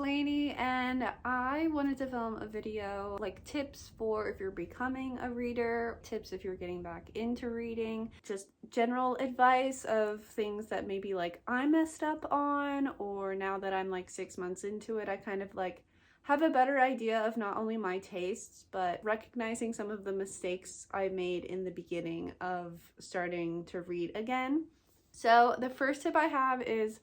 Lainey, and I wanted to film a video like tips for if you're becoming a reader, tips if you're getting back into reading, just general advice of things that maybe like I messed up on, or now that I'm like 6 months into it, I kind of like have a better idea of not only my tastes, but recognizing some of the mistakes I made in the beginning of starting to read again. So the first tip I have is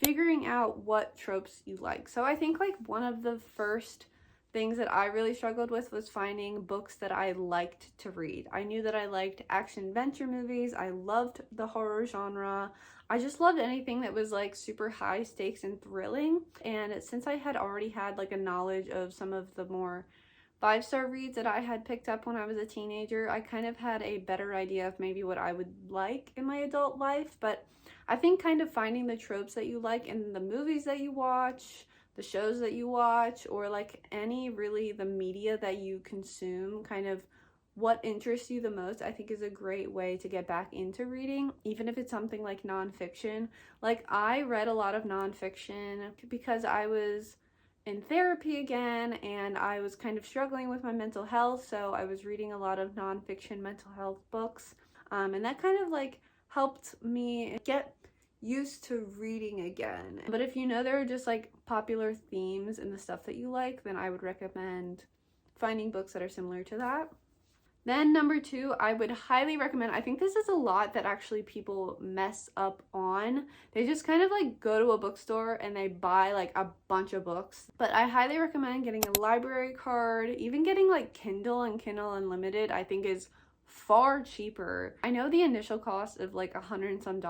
figuring out what tropes you like. So I think like one of the first things that I really struggled with was finding books that I liked to read. I knew that I liked action adventure movies. I loved the horror genre. I just loved anything that was like super high stakes and thrilling. And since I had already had like a knowledge of some of the more 5-star reads that I had picked up when I was a teenager, I kind of had a better idea of maybe what I would like in my adult life. But I think kind of finding the tropes that you like in the movies that you watch, the shows that you watch, or like any really the media that you consume, kind of what interests you the most, I think is a great way to get back into reading, even if it's something like nonfiction. Like I read a lot of nonfiction because I was in therapy again and I was kind of struggling with my mental health, so I was reading a lot of nonfiction mental health books, and that kind of like helped me get used to reading again. But if you know there are just like popular themes in the stuff that you like, then I would recommend finding books that are similar to that. Then number 2, I would highly recommend, I think this is a lot that actually people mess up on. They just kind of like go to a bookstore and they buy like a bunch of books. But I highly recommend getting a library card, even getting like Kindle and Kindle Unlimited, I think is far cheaper. I know the initial cost of like $100 and some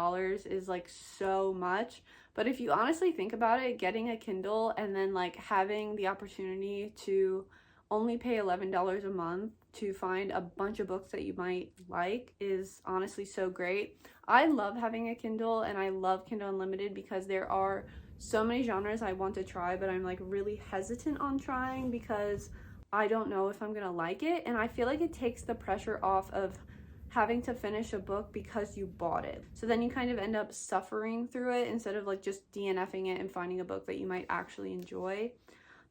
is like so much, but if you honestly think about it, getting a Kindle and then like having the opportunity to only pay $11 a month to find a bunch of books that you might like is honestly so great. I love having a Kindle and I love Kindle Unlimited because there are so many genres I want to try, but I'm like really hesitant on trying because I don't know if I'm gonna like it, and I feel like it takes the pressure off of having to finish a book because you bought it. So then you kind of end up suffering through it instead of like just DNFing it and finding a book that you might actually enjoy.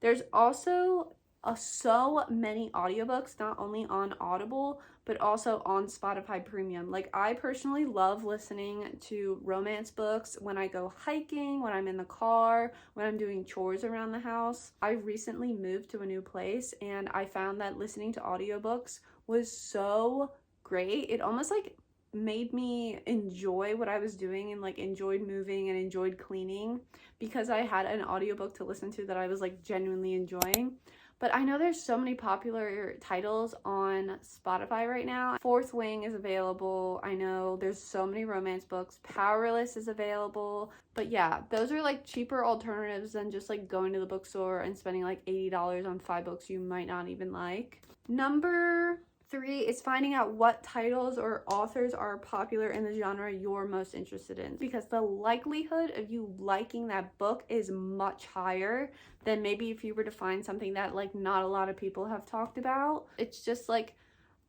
There's also so many audiobooks, not only on Audible, but also on Spotify Premium. Like I personally love listening to romance books when I go hiking, when I'm in the car, when I'm doing chores around the house. I recently moved to a new place and I found that listening to audiobooks was so great. It almost like made me enjoy what I was doing and like enjoyed moving and enjoyed cleaning because I had an audiobook to listen to that I was like genuinely enjoying. But I know there's so many popular titles on Spotify right now. Fourth Wing is available. I know there's so many romance books. Powerless is available. But yeah, those are like cheaper alternatives than just like going to the bookstore and spending like $80 on 5 books you might not even like. Number 3 is finding out what titles or authors are popular in the genre you're most interested in, because the likelihood of you liking that book is much higher than maybe if you were to find something that like not a lot of people have talked about. It's just like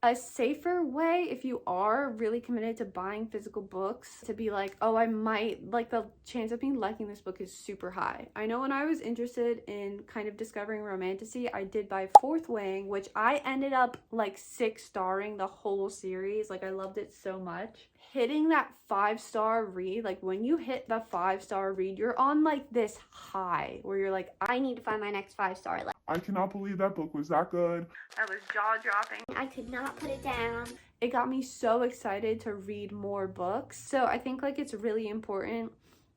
a safer way if you are really committed to buying physical books to be like, oh, I might like, the chance of me liking this book is super high. I know when I was interested in kind of discovering Romantasy, I did buy Fourth Wing, which I ended up like 6-starring the whole series. Like I loved it so much. Hitting that 5-star read, like when you hit the 5-star read, you're on like this high where you're like, I need to find my next 5-star. Like, I cannot believe that book was that good. That was jaw-dropping. I could not put it down. It got me so excited to read more books. So I think like it's really important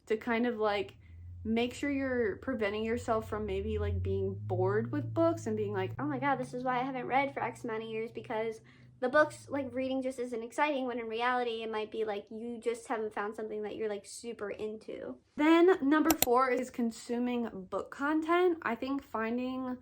to kind of like make sure you're preventing yourself from maybe like being bored with books and being like, oh my god, this is why I haven't read for X amount of years, because the books, like reading just isn't exciting, when in reality it might be like you just haven't found something that you're like super into. Then number 4 is consuming book content. I think finding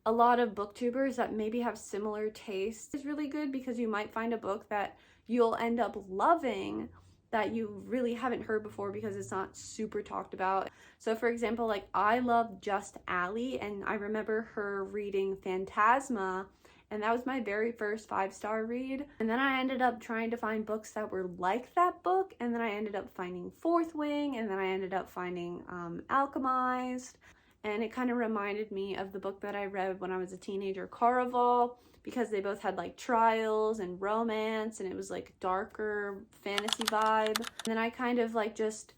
a lot of booktubers that maybe have similar tastes is really good, because you might find a book that you'll end up loving that you really haven't heard before because it's not super talked about. So for example, like I love Just Allie, and I remember her reading Phantasma, and that was my very first 5-star read. And then I ended up trying to find books that were like that book, and then I ended up finding Fourth Wing, and then I ended up finding Alchemised. and it kind of reminded me of the book that I read when I was a teenager, Caraval, because they both had like trials and romance, and it was like darker fantasy vibe. And then I kind of like just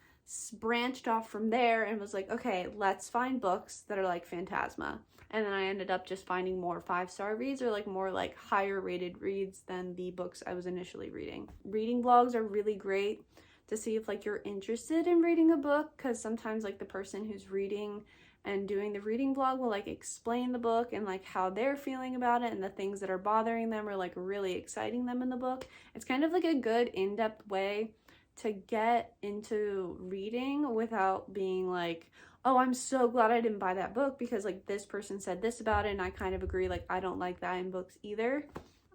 branched off from there and was like, okay, let's find books that are like Phantasma. And then I ended up just finding more 5-star reads, or like more like higher rated reads than the books I was initially reading. Reading blogs are really great to see if like you're interested in reading a book, because sometimes like the person who's reading and doing the reading vlog will like explain the book and like how they're feeling about it and the things that are bothering them or like really exciting them in the book. It's kind of like a good in-depth way to get into reading without being like, oh, I'm so glad I didn't buy that book because like this person said this about it and I kind of agree, like I don't like that in books either.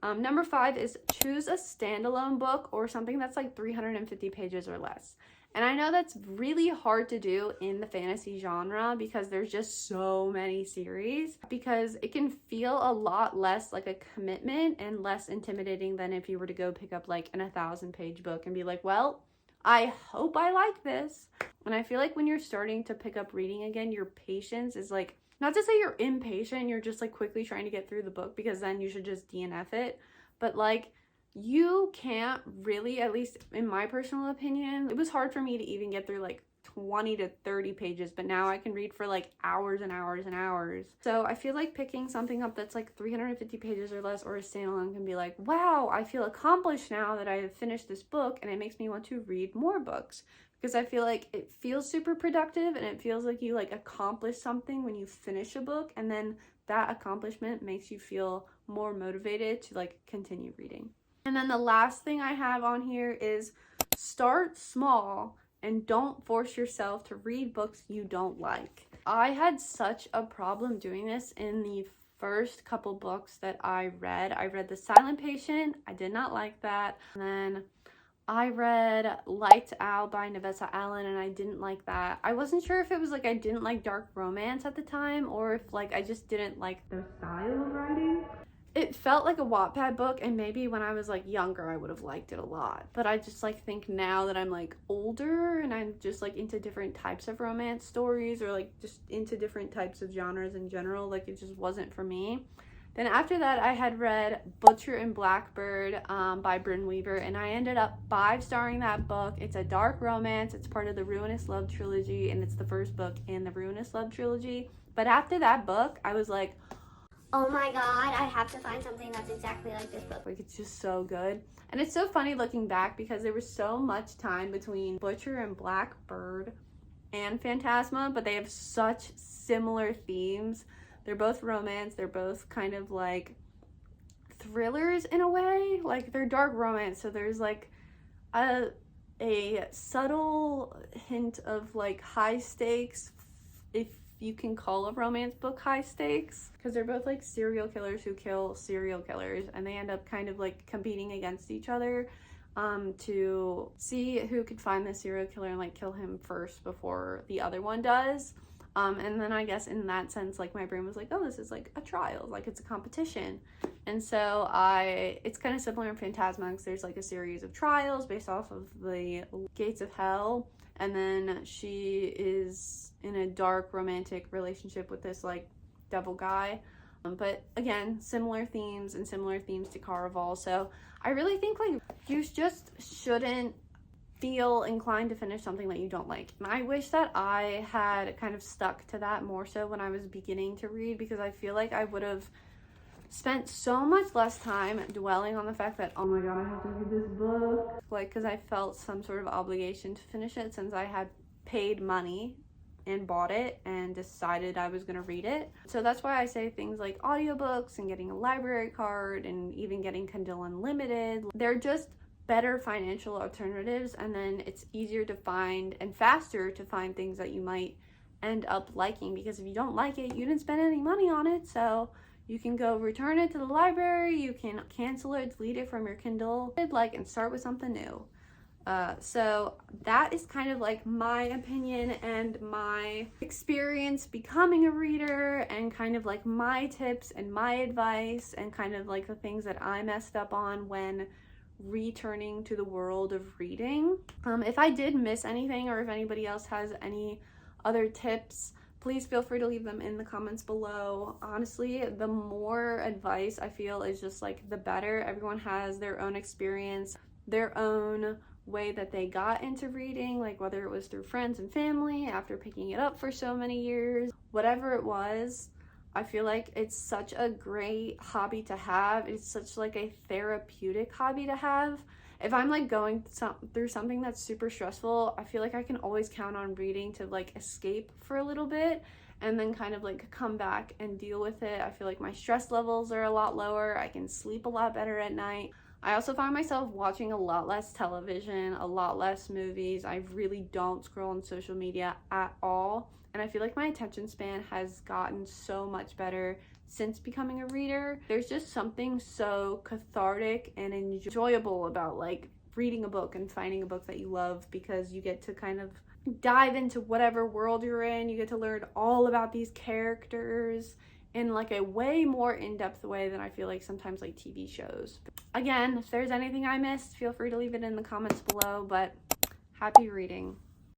Number 5 is choose a standalone book or something that's like 350 pages or less. And I know that's really hard to do in the fantasy genre because there's just so many series, because it can feel a lot less like a commitment and less intimidating than if you were to go pick up like an 1,000-page book and be like, well, I hope I like this. And I feel like when you're starting to pick up reading again, your patience is like, not to say you're impatient, you're just like quickly trying to get through the book, because then you should just DNF it. But like, you can't really, at least in my personal opinion, it was hard for me to even get through like 20 to 30 pages, but now I can read for like hours and hours and hours. So I feel like picking something up that's like 350 pages or less, or a standalone, can be like, wow, I feel accomplished now that I have finished this book, and it makes me want to read more books, because I feel like it feels super productive and it feels like you like accomplish something when you finish a book, and then that accomplishment makes you feel more motivated to like continue reading. And then the last thing I have on here is start small and don't force yourself to read books you don't like. I had such a problem doing this in the first couple books that I read. I read The Silent Patient. I did not like that. And then I read Lights Out by Navessa, and I didn't like that. I wasn't sure if it was like I didn't like dark romance at the time, or if like I just didn't like their style of writing. It felt like a Wattpad book, and maybe when I was like younger I would have liked it a lot, but I just like think now that I'm like older and I'm just like into different types of romance stories, or like just into different types of genres in general, like it just wasn't for me. Then after that I had read Butcher and Blackbird by Brynn, and I ended up 5-starring that book. It's a dark romance, it's part of the Ruinous Love trilogy, and it's the first book in the Ruinous Love trilogy. But after that book I was like, oh my god, I have to find something that's exactly like this book. Like, it's just so good. And it's so funny looking back, because there was so much time between Butcher and Blackbird and Phantasma, but they have such similar themes. They're both romance, they're both kind of like thrillers in a way. Like, they're dark romance, so there's like a subtle hint of like high stakes, if you can call a romance book high stakes, because they're both like serial killers who kill serial killers, and they end up kind of like competing against each other to see who could find the serial killer and like kill him first before the other one does. And then I guess in that sense, like my brain was like, oh, this is like a trial, like it's a competition. And so it's kind of similar in Phantasma, because there's like a series of trials based off of the Gates of Hell, and then she is in a dark romantic relationship with this like devil guy. But again, similar themes to Caraval. So I really think like you just shouldn't feel inclined to finish something that you don't like. And I wish that I had kind of stuck to that more so when I was beginning to read, because I feel like I would have spent so much less time dwelling on the fact that, oh my god, I have to read this book. Like, because I felt some sort of obligation to finish it, since I had paid money and bought it and decided I was going to read it. So that's why I say things like audiobooks and getting a library card and even getting Kindle Unlimited. They're just better financial alternatives, and then it's easier to find and faster to find things that you might end up liking, because if you don't like it, you didn't spend any money on it. So you can go return it to the library, you can cancel it, delete it from your Kindle, and start with something new. So that is kind of like my opinion and my experience becoming a reader, and kind of like my tips and my advice, and kind of like the things that I messed up on when returning to the world of reading. If I did miss anything, or if anybody else has any other tips, please feel free to leave them in the comments below. Honestly, the more advice I feel is just like the better. Everyone has their own experience, their own way that they got into reading, like whether it was through friends and family after picking it up for so many years, whatever it was. I feel like it's such a great hobby to have. It's such like a therapeutic hobby to have. If I'm like going through something that's super stressful, I feel like I can always count on reading to like escape for a little bit and then kind of like come back and deal with it. I feel like my stress levels are a lot lower. I can sleep a lot better at night. I also find myself watching a lot less television, a lot less movies. I really don't scroll on social media at all. And I feel like my attention span has gotten so much better since becoming a reader. There's just something so cathartic and enjoyable about like reading a book and finding a book that you love, because you get to kind of dive into whatever world you're in. You get to learn all about these characters in like a way more in-depth way than I feel like sometimes like TV shows. Again, if there's anything I missed, feel free to leave it in the comments below, but happy reading.